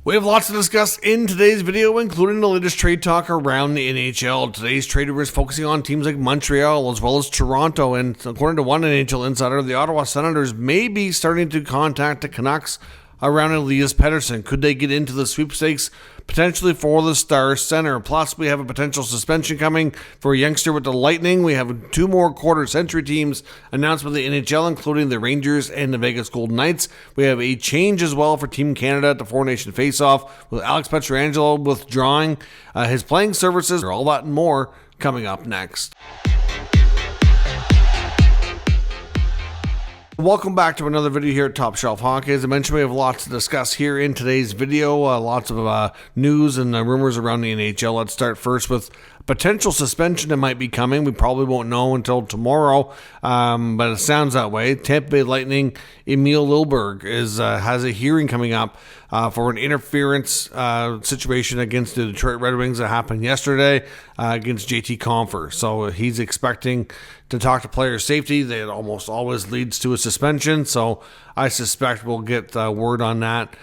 We have lots to discuss in today's video, including the latest trade talk around the NHL. Today's trade rumors focusing on teams like Montreal as well as Toronto, and according to one NHL insider, the Ottawa Senators may be starting to contact the Canucks around Elias Pettersson. Could they get into the sweepstakes potentially for the Star Center? Plus, we have a potential suspension coming for a youngster with the Lightning. We have two more quarter-century teams announced by the NHL, including the Rangers and the Vegas Golden Knights. We have a change as well for Team Canada at the Four-Nation Faceoff, with Alex Pietrangelo withdrawing his playing services. All that and more coming up next. Welcome back to another video here at Top Shelf Hockey. As I mentioned, we have lots to discuss here in today's video. Lots of news and rumors around the NHL. Let's start first with potential suspension that might be coming. We probably won't know until tomorrow, but it sounds that way. Tampa Bay Lightning Emil Lilleberg has a hearing coming up for an interference situation against the Detroit Red Wings that happened yesterday against JT Compher. So he's expecting to talk to player safety. That almost always leads to a suspension. So I suspect we'll get word on that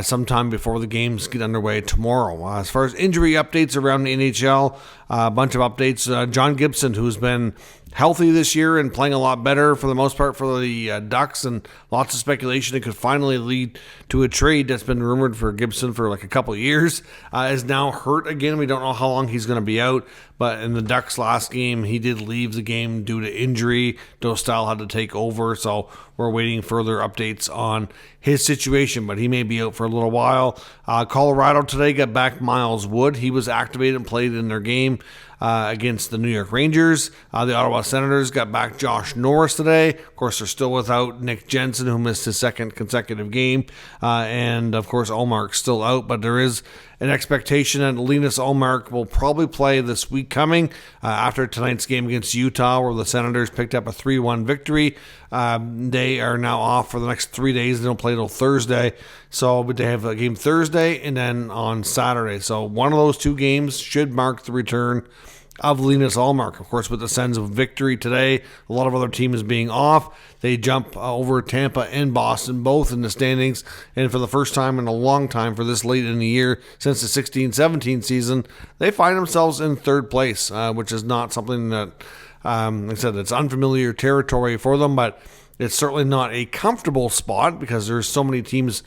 sometime before the games get underway tomorrow. As far as injury updates around the NHL, a bunch of updates. John Gibson, who's been healthy this year and playing a lot better for the most part for the Ducks, and lots of speculation it could finally lead to a trade that's been rumored for Gibson for like a couple of years, is now hurt again. We don't know how long he's going to be out, but in the Ducks last game, he did leave the game due to injury. Dostal had to take over, so we're waiting further updates on his situation, but he may be out for a little while. Colorado today got back Miles Wood. He was activated and played in their game against the New York Rangers. The Ottawa Senators got back Josh Norris today. Of course, they're still without Nick Jensen, who missed his second consecutive game. And, of course, Ullmark's still out, but there is an expectation that Linus Ullmark will probably play this week coming after tonight's game against Utah, where the Senators picked up a 3-1 victory. They are now off for the next 3 days. They don't play till Thursday. So but they have a game Thursday and then on Saturday. So one of those two games should mark the return of Linus Ullmark. Of course, with the Sens of victory today, a lot of other teams being off, they jump over Tampa and Boston, both in the standings. And for the first time in a long time, for this late in the year, since the 16-17 season, they find themselves in third place, which is not something that, like I said, it's unfamiliar territory for them, but it's certainly not a comfortable spot because there's so many teams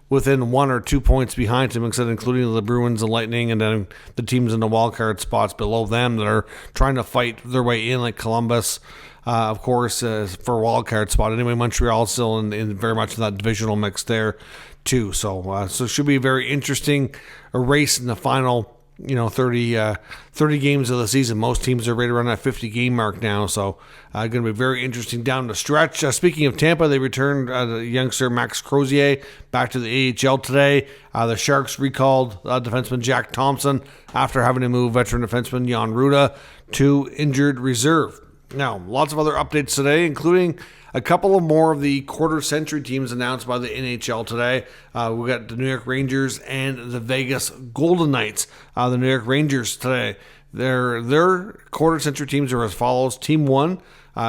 within 1 or 2 points behind him, including the Bruins and Lightning, and then the teams in the wildcard spots below them that are trying to fight their way in, like Columbus, of course, for a wildcard spot. Anyway, Montreal's still in very much in that divisional mix there, too. So it should be a very interesting race in the final 30 games of the season. Most teams are right around that 50-game mark now, so going to be very interesting down the stretch. Speaking of Tampa, they returned the youngster Max Crozier back to the AHL today. The Sharks recalled defenseman Jack Thompson after having to move veteran defenseman Jan Ruda to injured reserve. Now, lots of other updates today, including a couple of more of the quarter-century teams announced by the NHL today. We got the New York Rangers and the Vegas Golden Knights. The New York Rangers today, their quarter-century teams are as follows. Team 1,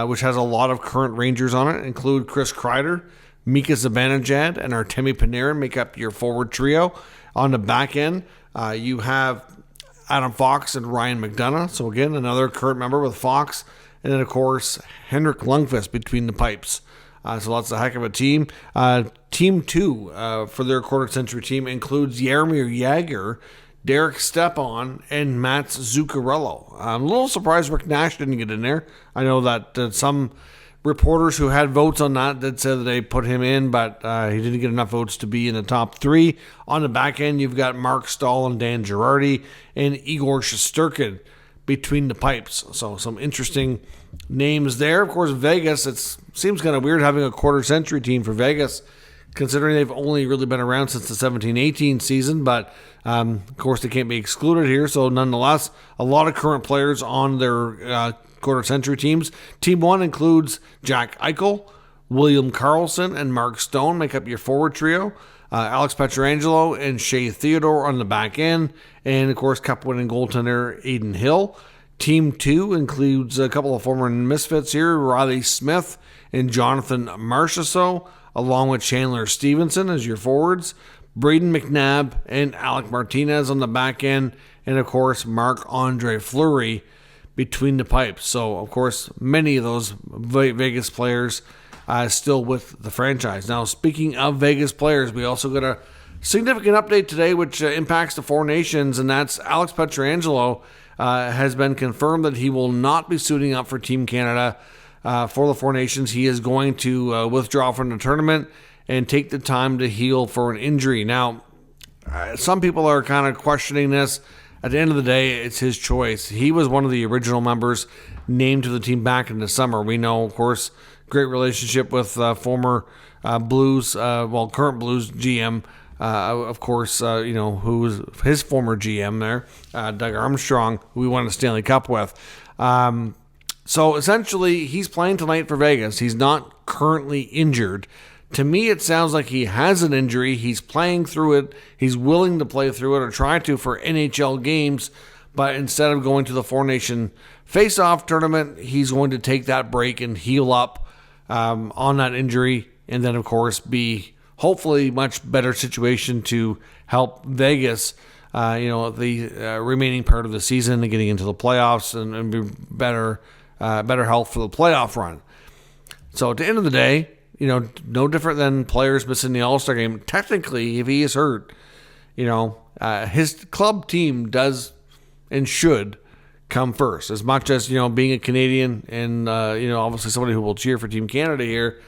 which has a lot of current Rangers on it, include Chris Kreider, Mika Zibanejad, and Artemi Panarin make up your forward trio. On the back end, you have Adam Fox and Ryan McDonough. So again, another current member with Fox. And then, of course, Henrik Lundqvist between the pipes. So that's a heck of a team. Team 2 for their quarter-century team includes Jaromir Jagr, Derek Stepan, and Mats Zuccarello. I'm a little surprised Rick Nash didn't get in there. I know that some reporters who had votes on that did say that they put him in, but he didn't get enough votes to be in the top 3. On the back end, you've got Mark Stahl and Dan Girardi and Igor Shesterkin between the pipes. So some interesting names there. Of course, Vegas, it seems kind of weird having a quarter-century team for Vegas, considering they've only really been around since the 17-18 season, but of course they can't be excluded here. So nonetheless, a lot of current players on their quarter-century teams. Team 1 includes Jack Eichel, William Karlsson, and Mark Stone make up your forward trio. Alex Pietrangelo and Shea Theodore on the back end. And, of course, cup-winning goaltender Aiden Hill. Team 2 includes a couple of former misfits here, Riley Smith and Jonathan Marchessault, along with Chandler Stevenson as your forwards. Braden McNabb and Alec Martinez on the back end, and of course Marc-Andre Fleury between the pipes. So of course many of those Vegas players still with the franchise. Now, speaking of Vegas players, we also got a significant update today which impacts the Four Nations, and that's Alex Pietrangelo has been confirmed that he will not be suiting up for Team Canada for the Four Nations. He is going to withdraw from the tournament and take the time to heal for an injury. Now, some people are kind of questioning this. At the end of the day, it's his choice. He was one of the original members named to the team back in the summer. We know, of course, great relationship with former Blues, current Blues GM, of course, who was his former GM there, Doug Armstrong, who we won a Stanley Cup with. So essentially, he's playing tonight for Vegas. He's not currently injured. To me, it sounds like he has an injury. He's playing through it. He's willing to play through it or try to for NHL games. But instead of going to the Four Nation face-off tournament, he's going to take that break and heal up on that injury. And then, of course, be hopefully much better situation to help Vegas, the remaining part of the season and getting into the playoffs and be better health for the playoff run. So at the end of the day, no different than players missing the All-Star game. Technically, if he is hurt, his club team does and should come first. As much as, being a Canadian and, obviously somebody who will cheer for Team Canada here,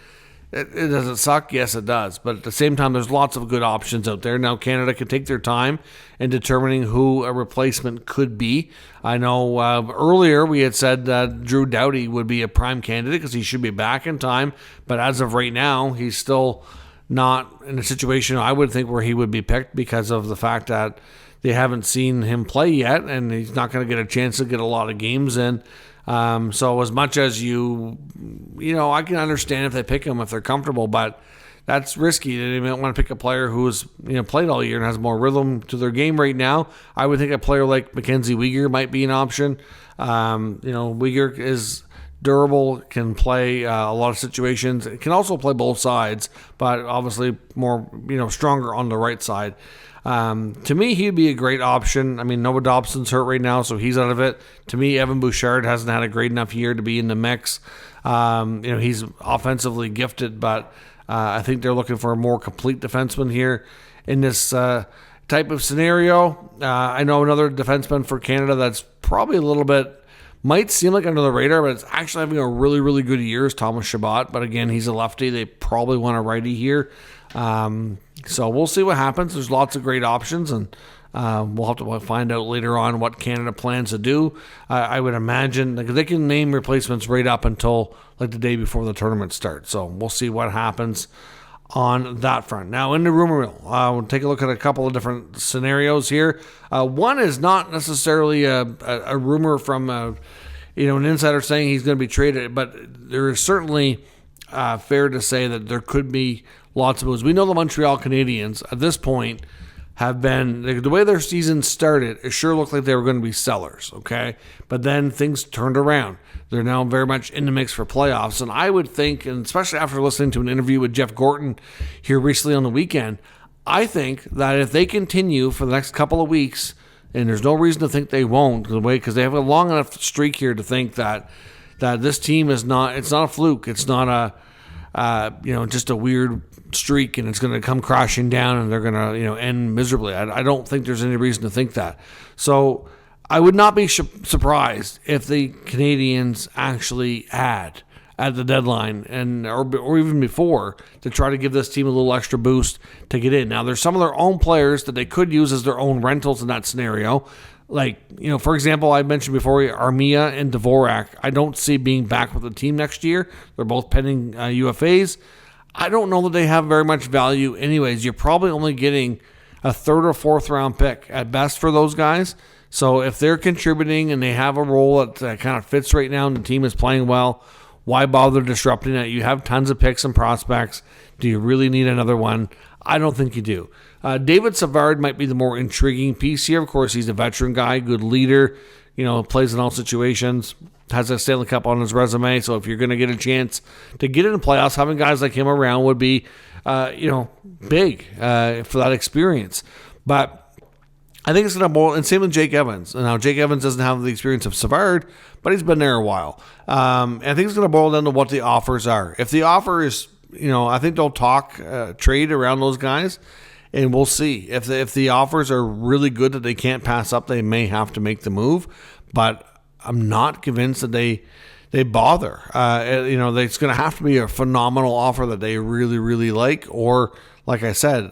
it doesn't suck. Yes, it does. But at the same time, there's lots of good options out there. Now, Canada can take their time in determining who a replacement could be. I know earlier we had said that Drew Doughty would be a prime candidate because he should be back in time. But as of right now, he's still not in a situation I would think where he would be picked because of the fact that they haven't seen him play yet, and he's not going to get a chance to get a lot of games in. So as much as I can understand if they pick him if they're comfortable, but that's risky. They might want to pick a player who's played all year and has more rhythm to their game right now. I would think a player like Mackenzie Weegar might be an option. Weegar is durable, can play a lot of situations. It can also play both sides, but obviously more stronger on the right side. To me, he'd be a great option. I mean, Noah Dobson's hurt right now, so he's out of it. To me, Evan Bouchard hasn't had a great enough year to be in the mix. He's offensively gifted, but I think they're looking for a more complete defenseman here in this type of scenario. I know another defenseman for Canada that's probably a little bit, might seem like under the radar, but it's actually having a really, really good year is Thomas Chabot. But again, he's a lefty. They probably want a righty here. So we'll see what happens. There's lots of great options, and we'll have to find out later on what Canada plans to do. I would imagine they can name replacements right up until the day before the tournament starts. So we'll see what happens on that front. Now, in the rumor mill, we'll take a look at a couple of different scenarios here. One is not necessarily a rumor from an insider saying he's going to be traded, but there is certainly fair to say that there could be lots of moves. We know the Montreal Canadiens at this point have been, the way their season started, it sure looked like they were going to be sellers, okay? But then things turned around. They're now very much in the mix for playoffs. And I would think, and especially after listening to an interview with Jeff Gorton here recently on the weekend, I think that if they continue for the next couple of weeks, and there's no reason to think they won't, because they have a long enough streak here to think that this team is not, it's not a fluke. It's not just a weird streak and it's going to come crashing down and they're going to, end miserably. I don't think there's any reason to think that. So I would not be surprised if the Canadiens actually add at the deadline or even before to try to give this team a little extra boost to get in. Now, there's some of their own players that they could use as their own rentals in that scenario. For example, I mentioned before, Armia and Dvorak, I don't see being back with the team next year. They're both pending UFAs. I don't know that they have very much value anyways. You're probably only getting a third or fourth round pick at best for those guys. So if they're contributing and they have a role that kind of fits right now and the team is playing well, why bother disrupting it? You have tons of picks and prospects. Do you really need another one? I don't think you do. David Savard might be the more intriguing piece here. Of course, he's a veteran guy, good leader, plays in all situations, has a Stanley Cup on his resume. So if you're going to get a chance to get into playoffs, having guys like him around would be big for that experience. But I think it's going to boil, and same with Jake Evans. Now, Jake Evans doesn't have the experience of Savard, but he's been there a while. And I think it's going to boil down to what the offers are. If the offer is, I think they'll talk trade around those guys, and we'll see. If the offers are really good that they can't pass up, they may have to make the move. But I'm not convinced that they bother. It's going to have to be a phenomenal offer that they really, really like, or, like I said,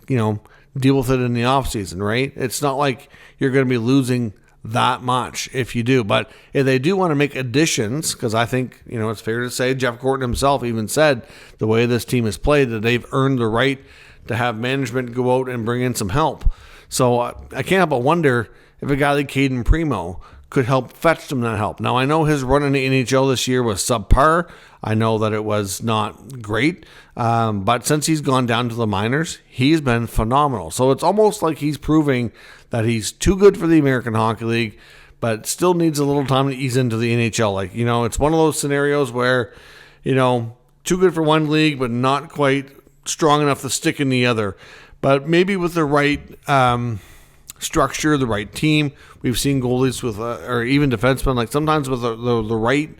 deal with it in the offseason, right? It's not like you're going to be losing that much if you do. But if they do want to make additions, because I think, it's fair to say Jeff Gorton himself even said the way this team has played that they've earned the right to have management go out and bring in some help. So I can't help but wonder if a guy like Caden Primo could help fetch them that help. Now, I know his run in the NHL this year was subpar. I know that it was not great. But since he's gone down to the minors, he's been phenomenal. So it's almost like he's proving that he's too good for the American Hockey League, but still needs a little time to ease into the NHL. It's one of those scenarios where, too good for one league, but not quite strong enough to stick in the other. But maybe with the right structure, the right team. We've seen goalies with, or even defensemen, like sometimes with the right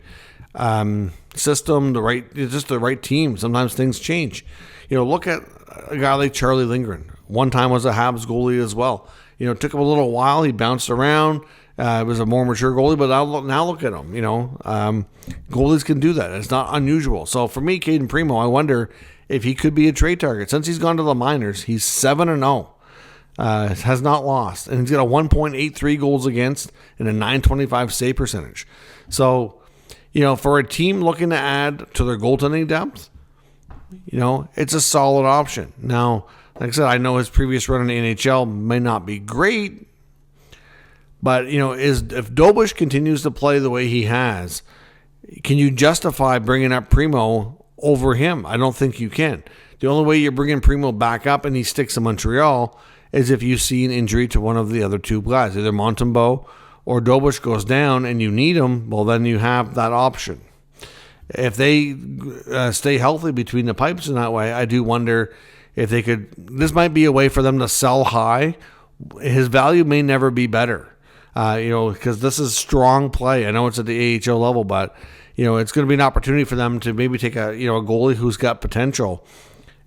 system, the right team. Sometimes things change. Look at a guy like Charlie Lindgren. One time was a Habs goalie as well. It took him a little while. He bounced around. It was a more mature goalie, but now look at him. Goalies can do that. It's not unusual. So for me, Caden Primo, I wonder if he could be a trade target. Since he's gone to the minors, he's 7-0. Has not lost, and he's got a 1.83 goals against and a 925 save percentage. So, for a team looking to add to their goaltending depth, it's a solid option. Now, like I said, I know his previous run in the NHL may not be great, but if Dobush continues to play the way he has, can you justify bringing up Primo over him? I don't think you can. The only way you're bringing Primo back up and he sticks in Montreal is if you see an injury to one of the other two guys, either Montembeault or Dobush goes down and you need him, well, then you have that option. If they stay healthy between the pipes in that way, I do wonder if they could, this might be a way for them to sell high. His value may never be better, because this is strong play. I know it's at the AHL level, but, it's going to be an opportunity for them to maybe take a goalie who's got potential.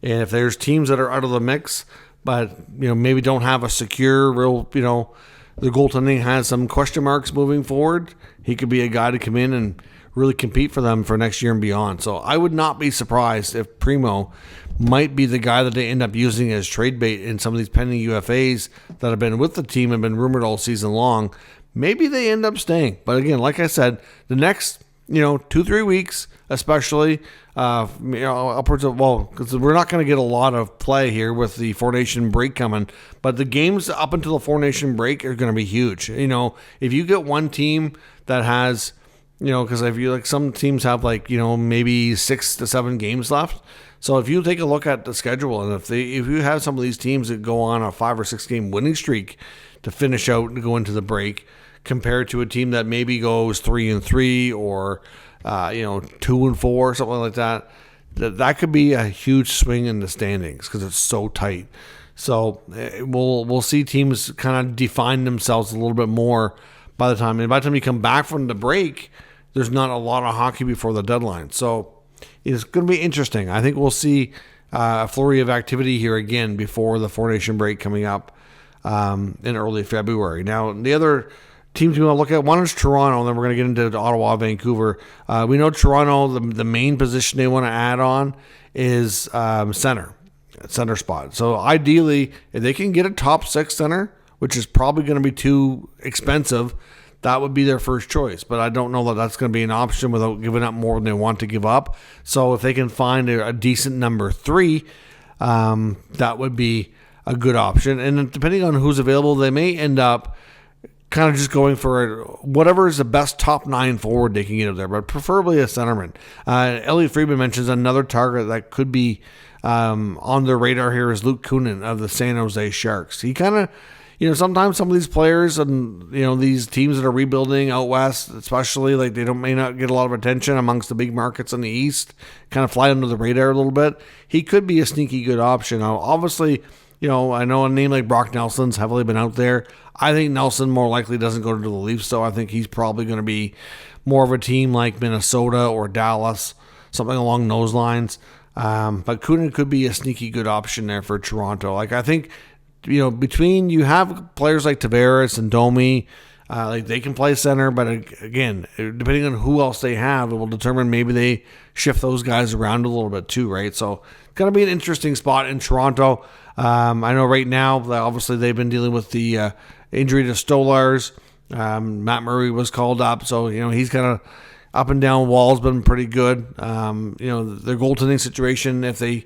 And if there's teams that are out of the mix, but, maybe don't have a secure, real, the goaltending has some question marks moving forward, he could be a guy to come in and really compete for them for next year and beyond. So I would not be surprised if Primo might be the guy that they end up using as trade bait in some of these pending UFAs that have been with the team and been rumored all season long. Maybe they end up staying. But again, like I said, the next 2-3 weeks, especially, upwards of, because we're not going to get a lot of play here with the Four Nation break coming, but the games up until the Four Nation break are going to be huge. If you get one team that has, because if you some teams have maybe 6 to 7 games left. So if you take a look at the schedule, and if you have some of these teams that go on a 5 or 6 game winning streak to finish out and go into the break, compared to a team that maybe goes 3-3 or 2-4, something like that, that could be a huge swing in the standings because it's so tight. So we'll see teams kind of define themselves a little bit more by the time you come back from the break. There's not a lot of hockey before the deadline, so it's going to be interesting. I think we'll see a flurry of activity here again before the Four Nation break coming up in early February. Now, the other teams we want to look at, one is Toronto, and then we're going to get into Ottawa, Vancouver. We know Toronto, the main position they want to add on is center spot. So ideally, if they can get a top 6 center, which is probably going to be too expensive, that would be their first choice. But I don't know that that's going to be an option without giving up more than they want to give up. So if they can find a decent number 3, that would be a good option. And depending on who's available, they may end up kind of just going for whatever is the best top 9 forward they can get up there, but preferably a centerman. Elliot Friedman mentions another target that could be on their radar here is Luke Kunin of the San Jose Sharks. He kind of, sometimes some of these players and, these teams that are rebuilding out west, especially, like they may not get a lot of attention amongst the big markets in the East, kind of fly under the radar a little bit. He could be a sneaky good option. Now, obviously, I know a name like Brock Nelson's heavily been out there. I think Nelson more likely doesn't go to the Leafs, though. I think he's probably going to be more of a team like Minnesota or Dallas, something along those lines. But Kunin could be a sneaky good option there for Toronto. Like, I think, between you have players like Tavares and Domi, like they can play center, but again, depending on who else they have, it will determine maybe they shift those guys around a little bit too, right? So it's going to be an interesting spot in Toronto. I know right now, obviously they've been dealing with the injury to Stolarz. Matt Murray was called up, so he's kind of up and down. Wall's been pretty good. Their goaltending situation, if they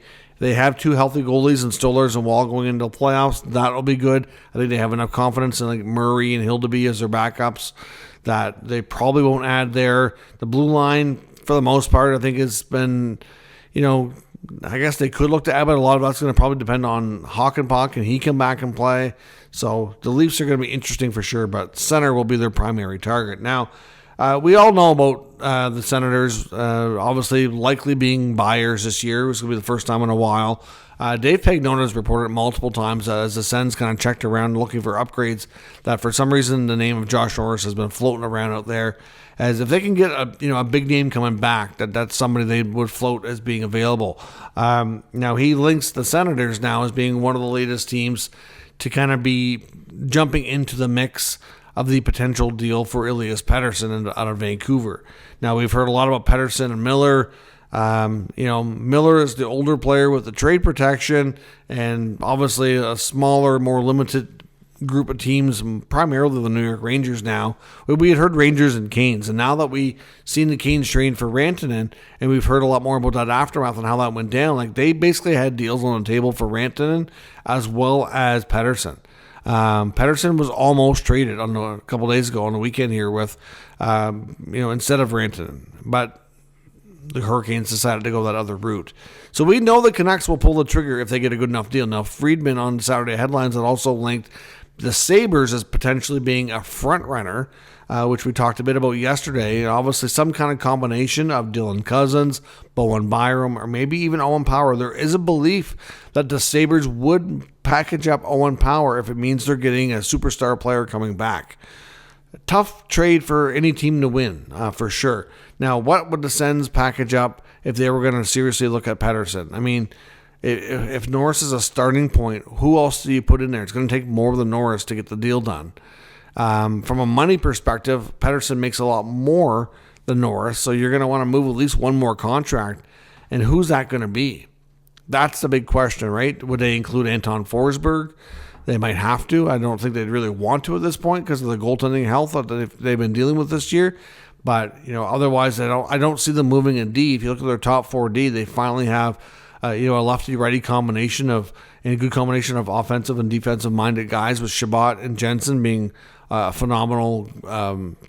have two healthy goalies and Stolarz and Wall going into the playoffs, that'll be good. I think they have enough confidence in like Murray and Hildeby as their backups that they probably won't add there. The blue line, for the most part, I think has been, I guess they could look to add, but a lot of that's going to probably depend on Hakanpää. Can he come back and play? So the Leafs are going to be interesting for sure, but center will be their primary target. Now, we all know about the Senators, obviously likely being buyers this year. It's going to be the first time in a while. Dave Pagnotta has reported multiple times as the Sens kind of checked around looking for upgrades that for some reason the name of Josh Norris has been floating around out there. As if they can get a big name coming back, that's somebody they would float as being available. Now he links the Senators now as being one of the latest teams to kind of be jumping into the mix of the potential deal for Elias Pettersson out of Vancouver. Now, we've heard a lot about Pettersson and Miller. Miller is the older player with the trade protection and obviously a smaller, more limited group of teams, primarily the New York Rangers now. We had heard Rangers and Canes, and now that we've seen the Canes trade for Rantanen, and we've heard a lot more about that aftermath and how that went down, like they basically had deals on the table for Rantanen as well as Pettersson. Pettersson was almost traded a couple days ago on the weekend here with, instead of Rantanen, but the Hurricanes decided to go that other route. So we know the Canucks will pull the trigger if they get a good enough deal. Now, Friedman on Saturday headlines had also linked the Sabres as potentially being a front runner, which we talked a bit about yesterday. And obviously, some kind of combination of Dylan Cousins, Bowen Byram, or maybe even Owen Power. There is a belief that the Sabres would package up Owen Power if it means they're getting a superstar player coming back. A tough trade for any team to win, for sure. Now, what would the Sens package up if they were going to seriously look at Pettersson? I mean, if Norris is a starting point, who else do you put in there? It's going to take more than Norris to get the deal done. From a money perspective, Pettersson makes a lot more than Norris, so you're going to want to move at least one more contract. And who's that going to be? That's the big question, right? Would they include Anton Forsberg? They might have to. I don't think they'd really want to at this point because of the goaltending health that they've been dealing with this year. But otherwise, I don't see them moving in D. If you look at their top 4D, they finally have a lefty-righty combination and a good combination of offensive and defensive-minded guys, with Shabbat and Jensen being a phenomenal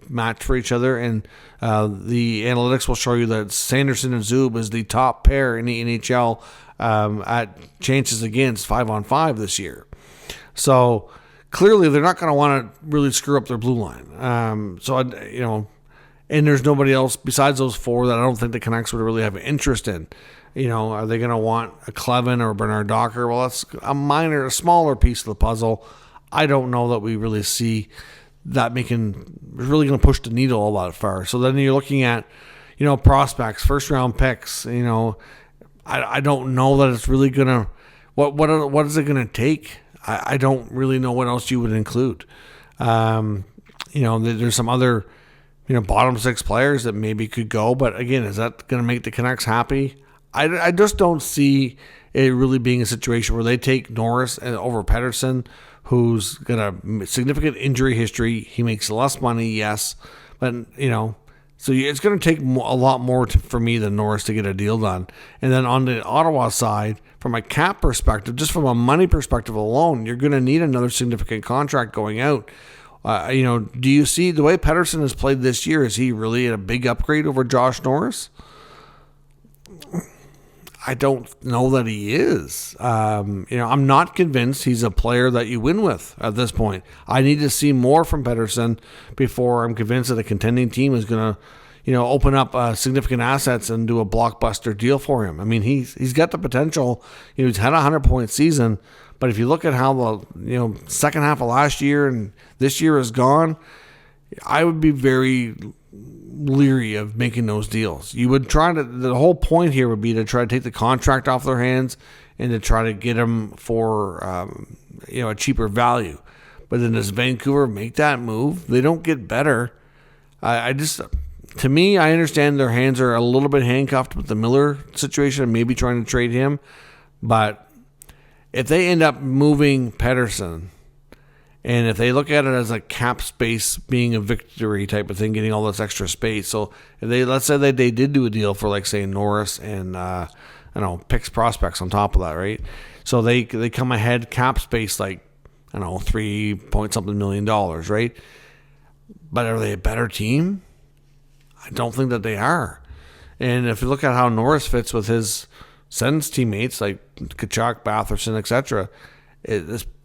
match for each other. And the analytics will show you that Sanderson and Zub is the top pair in the NHL at chances against 5-on-5 this year. So clearly, they're not going to want to really screw up their blue line. And there's nobody else besides those four that I don't think the Canucks would really have an interest in. Are they going to want a Clevin or a Bernard Docker? Well, that's a smaller piece of the puzzle. I don't know that we really see that really going to push the needle all that far. So then you're looking at, prospects, first round picks. I don't know that it's really going to. What is it going to take? I don't really know what else you would include. There's some other, bottom six players that maybe could go, but again, is that going to make the Canucks happy? I just don't see it really being a situation where they take Norris over Pettersson, who's got a significant injury history. He makes less money, yes, but so it's going to take a lot more for me than Norris to get a deal done. And then on the Ottawa side, from a cap perspective, just from a money perspective alone, you're going to need another significant contract going out. Do you see the way Pettersson has played this year? Is he really a big upgrade over Josh Norris? I don't know that he is. I'm not convinced he's a player that you win with at this point. I need to see more from Pettersson before I'm convinced that a contending team is going to, open up significant assets and do a blockbuster deal for him. I mean, he's got the potential. He's had a 100-point season, but if you look at how the second half of last year and this year has gone, I would be very leery of making those deals. You would the whole point here would be to try to take the contract off their hands and to try to get them for a cheaper value. But then does Vancouver make that move? They don't get better. To me, I understand their hands are a little bit handcuffed with the Miller situation and maybe trying to trade him. But if they end up moving Pettersson, and if they look at it as a cap space being a victory type of thing, getting all this extra space. So if let's say that they did do a deal for, like, say, Norris and picks prospects on top of that, right? So they come ahead cap space, like, $3 million, right? But are they a better team? I don't think that they are. And if you look at how Norris fits with his Sens teammates like Tkachuk, Batherson, etc.,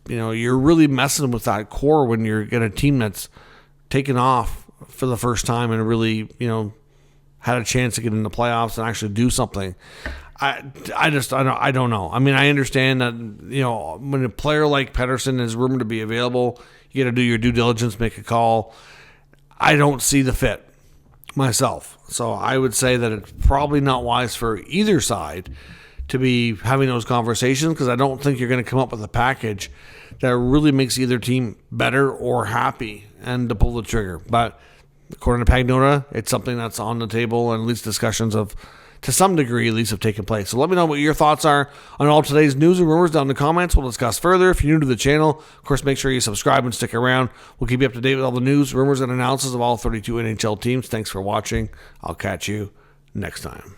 you're really messing with that core when you're getting a team that's taken off for the first time and really, had a chance to get in the playoffs and actually do something. I don't know. I mean, I understand that, when a player like Pettersson is rumored to be available, you got to do your due diligence, make a call. I don't see the fit myself. So I would say that it's probably not wise for either side to be having those conversations, because I don't think you're going to come up with a package that really makes either team better or happy and to pull the trigger. But according to Pagnotta, it's something that's on the table, and at least discussions to some degree, at least have taken place. So let me know what your thoughts are on all today's news and rumors down in the comments. We'll discuss further. If you're new to the channel, of course, make sure you subscribe and stick around. We'll keep you up to date with all the news, rumors, and analysis of all 32 NHL teams. Thanks for watching. I'll catch you next time.